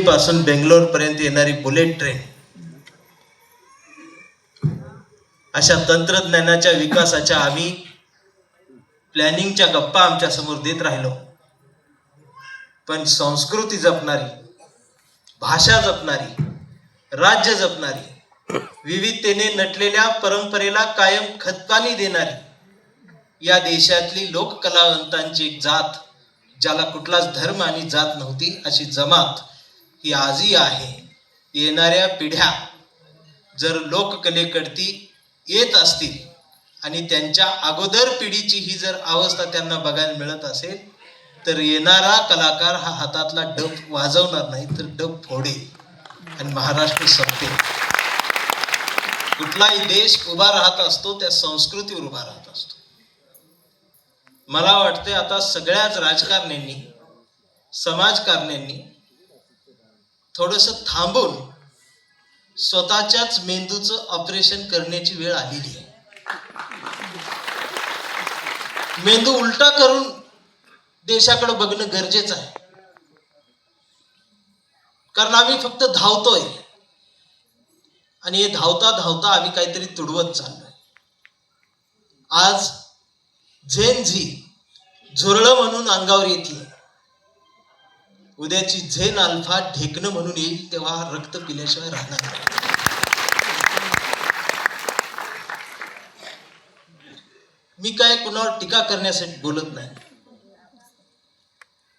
पासून बेंगलोर पर्यंत येणारी बुलेट ट्रेन, अशा तंत्रज्ञानाच्या विकासाच्या आम्ही प्लॅनिंगच्या गप्पा आमच्या समोर देत राहिलो, पण संस्कृती जपणारी, भाषा जपणारी, राज्य जपणारी, विविधतेने नटलेल्या परंपरेला कायम खतपाणी देणारी या देशातली लोककलावंतांची एक जात, ज्याला कुठलाच धर्म आणि जात नव्हती अशी जमात ही आजही आहे. येणाऱ्या पिढ्या जर लोककलेकडती येत असतील आणि त्यांच्या अगोदर पिढीची ही जर अवस्था त्यांना बघायला मिळत असेल, तर येणारा कलाकार हा हातातला डब वाजवणार नाही तर डब फोडेल आणि महाराष्ट्र संपेल. कुठलाही देश उभा राहत असतो त्या संस्कृतीवर उभा राहत असतो. मला वाटते आता सगळ्याच राजकारण्यांनी, समाजकारण्यांनी थोडंसं थांबून स्वतःच्याच मेंदूचं ऑपरेशन करण्याची वेळ आलेली आहे. मेंदू उलटा करून देशाकडे बघणं गरजेचं आहे, कारण आम्ही फक्त धावतोय आणि हे धावता धावता आम्ही काहीतरी तुडवत चाललोय. आज झेन झी झुरळ म्हणून अंगावर येते, उद्याची झेन अल्फा ढेकणं म्हणून येईल, तेव्हा रक्त पिल्याशिवाय राहणार नाही. मी काय कुणावर टीका करण्यासाठी बोलत नाही,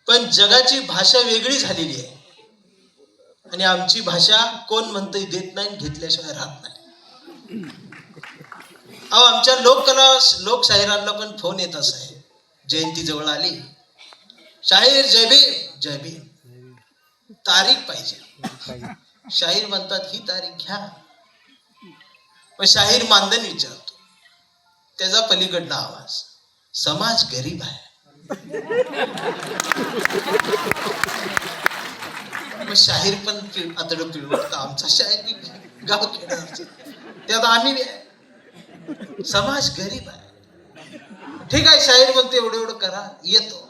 पण जगाची भाषा वेगळी झालेली आहे आणि आमची भाषा कोण म्हणतंय देत नाही, घेतल्याशिवाय राहत नाही. अहो, आमच्या लोकशाहिरांना पण फोन येत असा आहे, जयंती जवळ आली, शाहीर जय भीम जय भीम, तारीख पाहिजे. शाहीर म्हणतात ही तारीख घ्या, पण शाहीर मानधन विचारतो, त्याचा पलीकडला आवाज, समाज गरीब आहे. मग शाहीर पण आतडं पिळवत, आमचा शाहीर गाव खेळायचं, त्यात आम्ही समाज गरीब आहे. ठीक आहे, शाहीर म्हणते एवढं एवढं करा, येतो.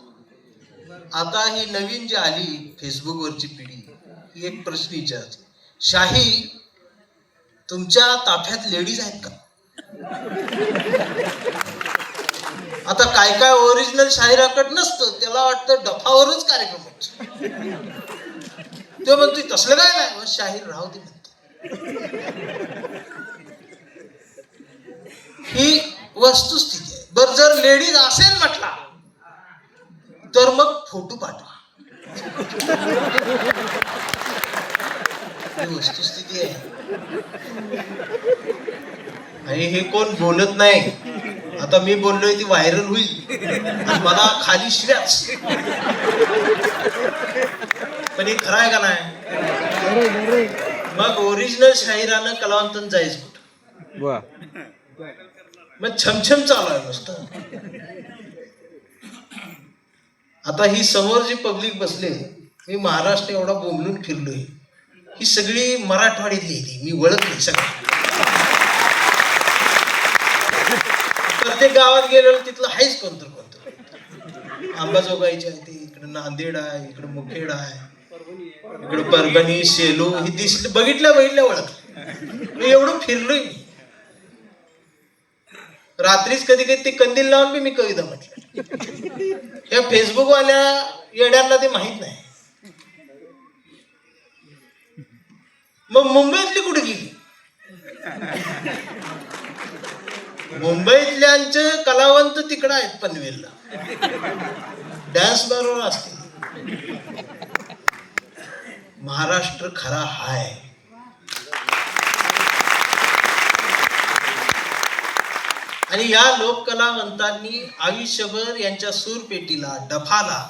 आता ही नवीन जी आली फेसबुकवरची पिढी, ही एक प्रश्न विचारते, शाहीर तुमच्या ताफ्यात लेडीज आहेत का? आता काय काय ओरिजिनल शाहिराकडे नसतं, त्याला वाटतं डफावरच कार्यक्रम होतो. तो म्हणतो तसलं काय नाही, शाहीर राहू दे म्हणतो. ही वस्तुस्थिती आहे. बर, जर लेडीज असेल म्हटला तर मग फोटो पाठवा, ही वस्तुस्थिती आहे. आणि हे कोण बोलत नाही. आता मी बोललोय ती व्हायरल होईल आणि मला खाली शिव्याच, पण हे खरं आहे का नाही? मग ओरिजिनल शाहिरानं कलावंतन जायचं कुठं? मग छमछम चालू आहे नुसतं. आता ही समोर जी पब्लिक बसले, मी महाराष्ट्र एवढा बोंबलून फिरलोय, ही सगळी मराठवाडीतली, मी ओळखली सगळं. प्रत्येक गावात गेलेलो तिथलं आहेच कोणतं. अंबाजोगाईचे आहे ते, इकडे नांदेड आहे, इकडे मुखेड आहे, इकडे परभणी, सेलू, ही दिसली, बघितल्या ओळखलं. मी एवढं फिरलोय. मी रात्रीच कधी कधी ते कंदील लावून मी कविता म्हटलं. या फेसबुक वाल्या येड्यांना ते माहित नाही. मग मुंबईतली कुठे गेली? मुंबईतल्यांचे कलावंत तिकडे आहेत पनवेलला, डान्स बरोबर असते. महाराष्ट्र खरा हाय. आणि या लोककलावंतांनी आयुष्यभर यांच्या सूरपेटीला, डफाला,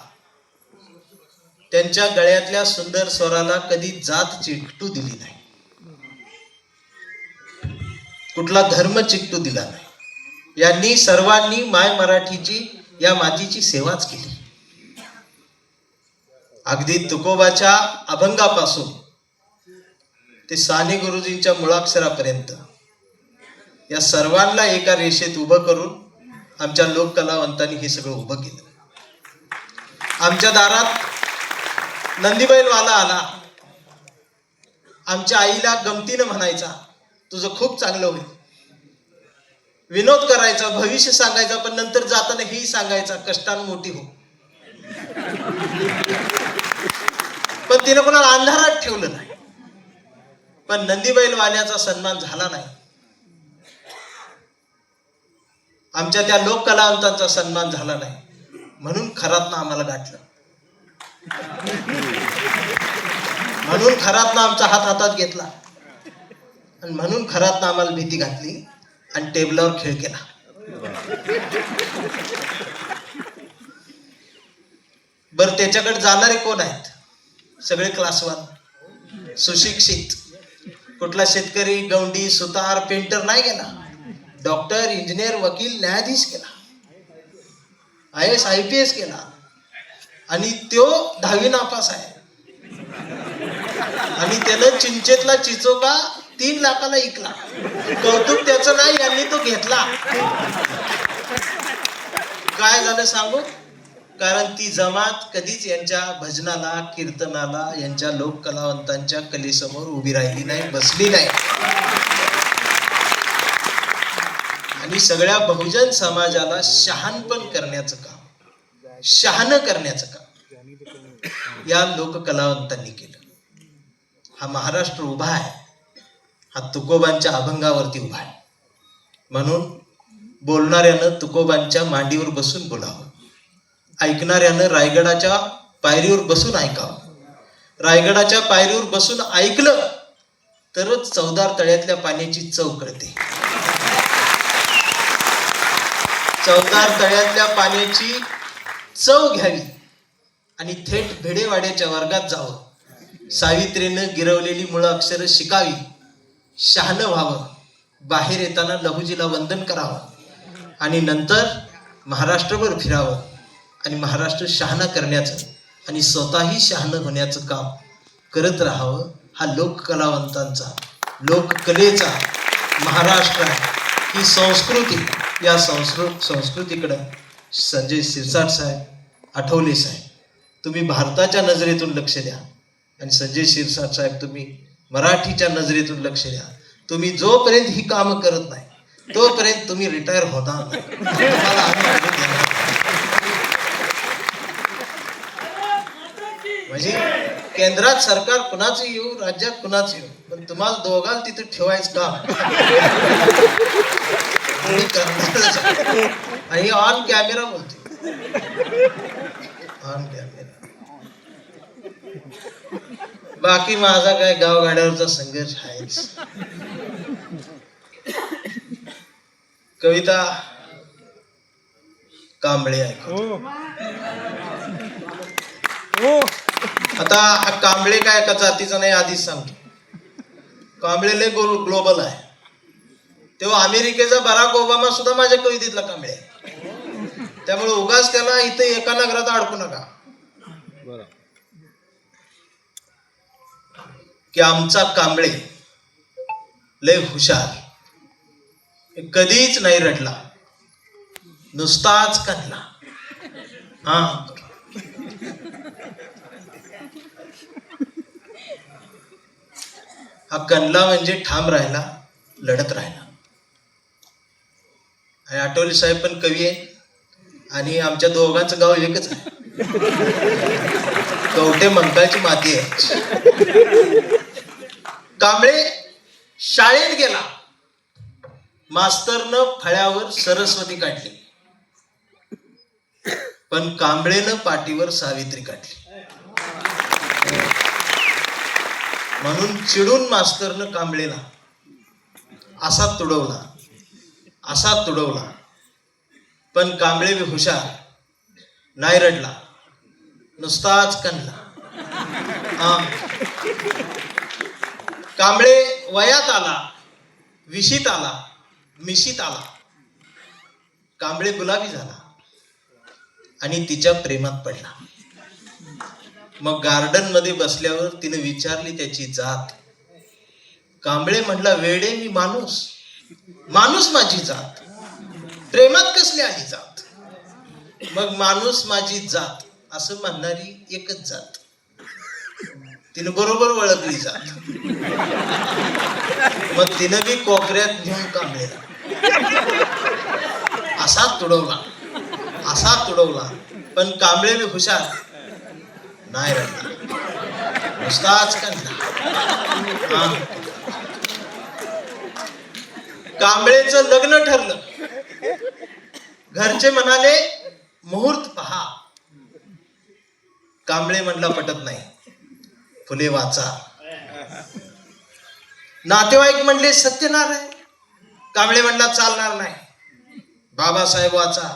त्यांच्या गळ्यातल्या सुंदर स्वराला कधी जात चिकटू दिली नाही, कुठला धर्म चिकटू दिला नाही. यांनी सर्वांनी माय मराठीची, या मातीची सेवाच केली. अगदी तुकोबाच्या अभंगापासून ते साने गुरुजींच्या मुळाक्षरापर्यंत या सर्वांना एका रेषेत उभं करून आमच्या लोककलावंतांनी हे सगळं उभं केलं. आमच्या दारात नंदीबैलवाला आला, आमच्या आईला गमतीनं म्हणायचा, तुझं खूप चांगलं होईल. विनोद करायचा, भविष्य सांगायचा, पण नंतर जाताना हेही सांगायचा, कष्टानं मोठी हो. पण तिने कोणाला अंधारात ठेवलं नाही. पण नंदीबैल वाण्याचा सन्मान झाला नाही. आमच्या त्या लोक कलावंतांचा सन्मान झाला नाही. म्हणून खरातनं आम्हाला गाठलं. म्हणून खरातनं आमचा हात हातात घेतला आणि म्हणून खरातनं आम्हाला भीती घातली आणि टेबलावर खेळ केला. बर, त्याच्याकडे जाणारे कोण आहेत? सगळे क्लासवान, सुशिक्षित. कुठला शेतकरी, गवंडी, सुतार, पेंटर नाही गेला. डॉक्टर, इंजिनियर, वकील, न्यायाधीश केला, IAS IPS केला. आणि तो 10वी नापास आहे. आणि त्यानं चिंचेतला चिचोका 3 लाखाला ऐकला. कौतुक त्याचं नाही, यांनी तो घेतला. काय झालं सांगू? कारण ती जमात कधीच यांच्या भजनाला, कीर्तनाला, यांच्या लोक कलावंतांच्या कलेसमोर उभी राहिली नाही, बसली नाही. आणि सगळ्या बहुजन समाजाला शहाणपण करण्याचं काम, शहाणं करण्याचं काम या लोक कलावंतांनी केलं. हा महाराष्ट्र उभा आहे, हा तुकोबांच्या अभंगावरती उभा आहे. म्हणून बोलणाऱ्यानं तुकोबांच्या मांडीवर बसून बोलावं, ऐकणाऱ्यानं रायगडाच्या पायरीवर बसून ऐकावं. रायगडाच्या पायरीवर बसून ऐकलं तरच चवदार तळ्यातल्या पाण्याची चव कळते. चवदार तळ्यातल्या पाण्याची चव घ्यावी आणि थेट भिडेवाड्याच्या वर्गात जावं. सावित्रीनं गिरवलेली मुळं अक्षरं शिकावी, शहाणं व्हावं, बाहेर येताना लहुजीला वंदन करावं आणि नंतर महाराष्ट्रभर फिरावं आणि महाराष्ट्र शहाणा करण्याचं आणि स्वतःही शहाणं होण्याचं काम करत राहावं. हा लोक कलावंतांचा, लोककलेचा महाराष्ट्र आहे. ही संस्कृती, या संस्कृतीकडं संजय शिरसाट साहेब, आठवले साहेब, तुम्ही भारताच्या नजरेतून लक्ष द्या आणि संजय शिरसाट साहेब तुम्ही मराठीच्या नजरेतून लक्ष द्या. तुम्ही जोपर्यंत ही कामं करत नाही तोपर्यंत तुम्ही रिटायर होणार नाही. तुम्हाला म्हणजे केंद्रात सरकार कुणाचं येऊ, राज्यात कुणाचं येऊ, पण तुम्हाला दोघांना तिथे ठेवायचं काम आणि ऑन कॅमेरा बोलते, ऑन कॅमेरा. बाकी माझा काय गावगाड्यावरचा संघर्ष आहेच. कविता कांबळे ऐकतो. आता हा कांबळे काय एका जातीचा नाही, आधीच सांगतो. कांबळे लय ग्लोबल आहे. तेव्हा अमेरिकेचा बराक ओबामा सुद्धा माझ्या कवितेतला कांबळे आहे. त्यामुळे उगाच त्याला इथे एका नगरात अडकू नका की आमचा कांबळे लय हुशार, कधीच नाही रडला, नुसताच कणला. हा कणला म्हणजे ठाम राहिला, लढत राहिला. आणि आठवले साहेब पण कवी आहे आणि आमच्या दोघांचं गाव एकच आहे, कवठे मंकाळची माती आहे. कांबळे शाळेत गेला, मास्तरनं फळ्यावर सरस्वती काढली, पण कांबळेनं पाठीवर सावित्री काढली. म्हणून चिडून मास्तरनं कांबळेला असा तुडवला, असा तुडवला. पण कांबळे बी हुशार, नाही रडला, नुसताच कणला. कांबळे वयात आला, विशीत आला, मिशीत आला. कांबळे गुलाबी झाला आणि तिच्या प्रेमात पडला. मग गार्डन मध्ये बसल्यावर तिने विचारली त्याची जात. कांबळे म्हटला, वेडे मी माणूस, माणूस माझी जात, प्रेमात कसली आली जात. मग माणूस माझी जात असं म्हणणारी एकच जात, तिनं बरोबर ओळखली जात. मग तिनं बी कोपऱ्यात घेऊन कांबळेला असा तुडवला. पण कांबळे बी हुशार नाही राहिला, नुसताच कांदा. कांबळेचं लग्न ठरलं. घरचे म्हणाले मुहूर्त पहा. कांबळे म्हणला पटत नाही, फुले वाचा. नातेवाईक म्हणले सत्यनारायण. कांबळे म्हणला चालणार नाही, बाबासाहेब वाचा.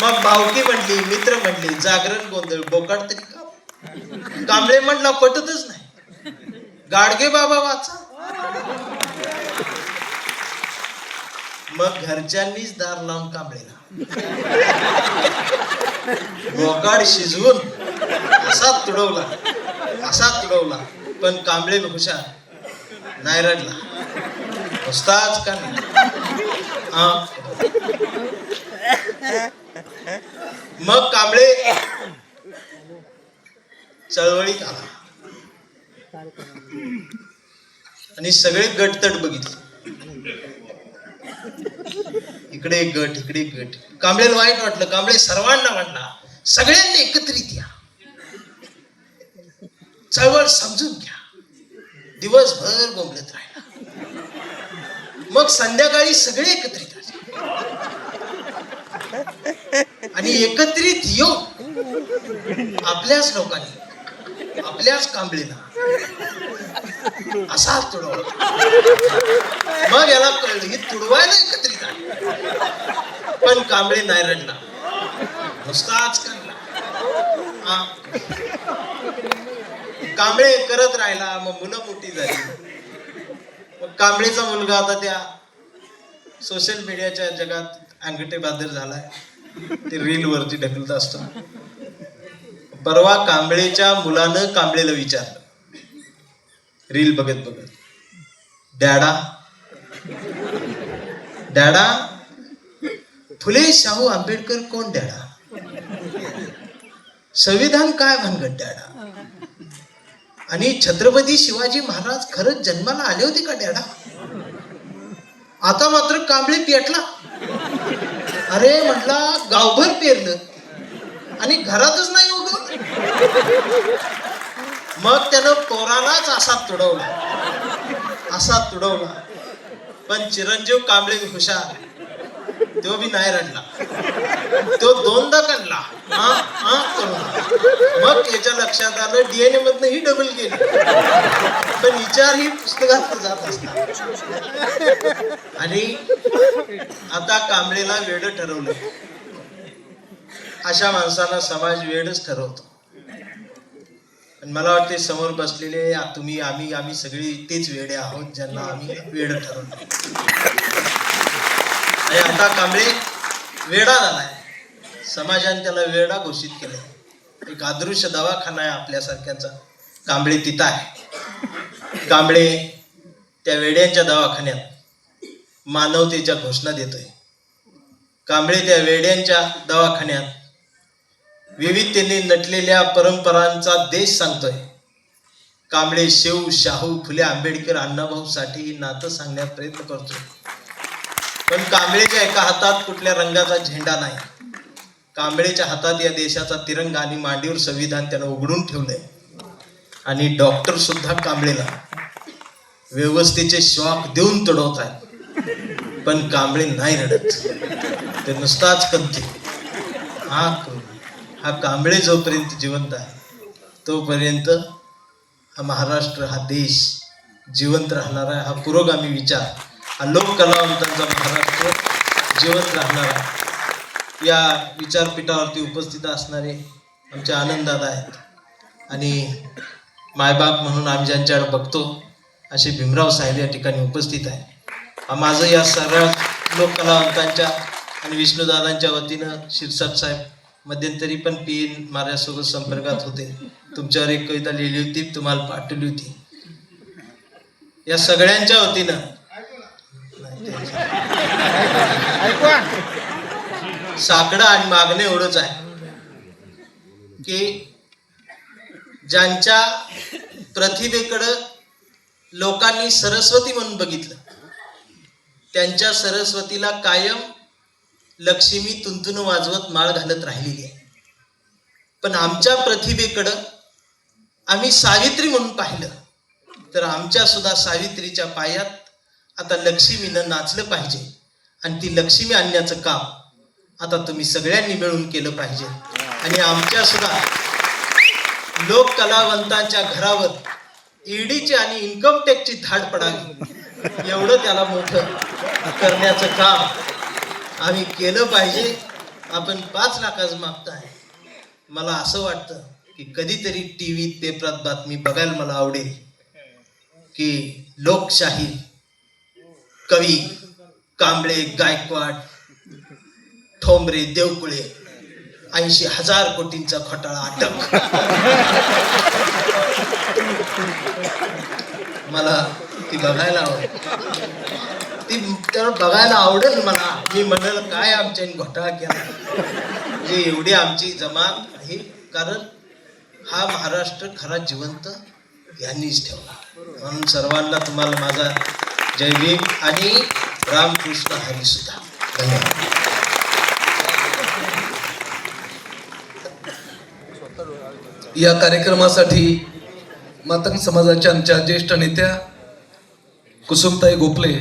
मग भावकी म्हणली, मित्र म्हणली, जागरण गोंधळ, बोकाड तरी का. कांबळे म्हणला पटतच नाही, गाडगे बाबा वाचा. मग घरच्यांनीच दार लावून कांबळेला बोकाड शिजवून असा तुडवला. पण कांबळे हुशार नाही रडला, नुसताच का. मग कांबळे चळवळीत आला आणि सगळे गटतट बघितले. इकडे एक गट, इकडे एक गट. कांबळेला वाईट वाटलं. कांबळे सर्वांना म्हणला, सगळ्यांनी एकत्रित या, चळवळ समजून घ्या. दिवसभर बोंबलत राहिला. मग संध्याकाळी सगळे एकत्रित आले आणि एकत्रित येऊन आपल्याच लोकांनी, आपल्याच कांबळेला असा तुडवला. मग याला कळलं ही तुडवायला एकत्रित आली. पण कांबळे नाही रडला, नुसताच काढला. कांबळे करत राहिला. मग मुलं मोठी झाली. मग कांबळेचा मुलगा आता त्या सोशल मीडियाच्या जगात अंगठे बादर झालाय. ते रील वरती ढकलत असतो. परवा कांबळेच्या मुलानं कांबळेला विचारलं, रील बघत, डॅडा फुले शाहू आंबेडकर कोण डॅडा? संविधान काय भानगड डॅडा? आणि छत्रपती शिवाजी महाराज खरंच जन्माला आले होते का डॅडा? आता मात्र कांबळे पेटला. अरे म्हटला गावभर पेरलं आणि घरातच नाही उगवलं. मग त्यानं पोरालाच असा तुडवला. पण चिरंजीव कांबळे हुशार, तो बी नाही रडला. तो दोनदा काढला. मग याच्या लक्षात आलं डीएनए मधनं ही डबल गेली, पण विचार ही पुस्तकात जात असतात. आणि आता कांबळेला वेड ठरवलं. अशा माणसाला समाज वेडच ठरवतो. पण मला वाटते समोर बसलेले तुम्ही, आम्ही सगळी तेच वेडे आहोत ज्यांना आम्ही वेड ठरवतो. आणि आता कांबळे वेडा झालाय. समाजाने त्याला वेडा घोषित केलंय. एक आदर्श दवाखाना आहे आपल्यासारख्यांचा, कांबळे तिथं आहे. कांबळे त्या वेड्यांच्या दवाखान्यात मानवतेच्या घोषणा देतोय. कांबळे त्या वेड्यांच्या दवाखान्यात विविधतेने नटलेल्या परंपरांचा देश सांगतोय. कांबळे शिव, शाहू, फुले, आंबेडकर, अण्णाभाऊ साठे नातं सांगण्यात प्रयत्न करतोय. पण कांबळेच्या एका हातात कुठल्या रंगाचा झेंडा नाही. कांबळेच्या हातात या देशाचा तिरंगा आणि मांडीवर संविधान त्यानं उघडून ठेवलंय. आणि डॉक्टर सुद्धा कांबळेला व्यवस्थेचे श्वास देऊन तडवतात. पण कांबळे नाही रडत, ते नुसताच कंते. हा कांबळे जोपर्यंत जिवंत आहे तोपर्यंत हा महाराष्ट्र, हा देश जिवंत राहणार आहे. हा पुरोगामी विचार, हा लोक कलावंतांचा महाराष्ट्र जिवंत राहणार आहे. या विचारपीठावरती उपस्थित असणारे आमचे आनंददादा आहेत. आणि मायबाप म्हणून आम्ही ज्यांच्याकडे बघतो असे भीमराव साहेब या ठिकाणी उपस्थित आहे. माझं या सर्व लोक कलावंतांच्या आणि विष्णुदादांच्या वतीनं शिरसाट साहेब मध्यंतरी पण PN माझ्यासोबत संपर्कात होते. तुमच्यावर एक कविता लिहिली होती, तुम्हाला पाठवली होती. या सगळ्यांच्या वतीनं साकडं आणि मागणं एवढंच आहे की ज्यांच्या प्रतिभेकडं लोकांनी सरस्वती म्हणून बघितलं, त्यांच्या सरस्वतीला कायम लक्ष्मी तुंतुन वाजवत माळ घालत राहिलेली आहे. पण आमच्या प्रतिभेकडं आम्ही सावित्री म्हणून पाहिलं, तर आमच्या सुद्धा सावित्रीच्या पायात आता लक्ष्मीनं नाचलं पाहिजे. आणि ती लक्ष्मी आणण्याचं काम आता तुम्ही सगळ्यांनी मिळून केलं पाहिजे. आणि आमच्या सुद्धा लोक कलावंतांच्या घरावर ईडीची आणि इन्कम टॅक्सची धाड पडावी, एवढं त्याला मोठं करण्याचं काम आम्ही केलं पाहिजे. आपण 5 लाखाचं मागताय. मला असं वाटतं की कधीतरी टीव्हीत पेपरात बातमी बघायला मला आवडेल की लोकशाही कवी कांबळे, गायकवाड, ठोंबरे, देवकुळे 80,000 कोटींचा घोटाळा अटक. मला ती बघायला आवडेल, ती तर बघायला आवडेल मला. मी म्हणाल काय आमच्याने घोटाळा केला, जे एवढी आमची जमात आहे. कारण हा महाराष्ट्र खरा जिवंत यांनीच ठेवला. म्हणून सर्वांना तुम्हाला माझा जय भीम आणि रामकृष्ण हरी सुद्धा. धन्यवाद. या कार्यक्रमासाठी मातंग समाजाच्या आमच्या ज्येष्ठ नेत्या कुसुमताई गोपले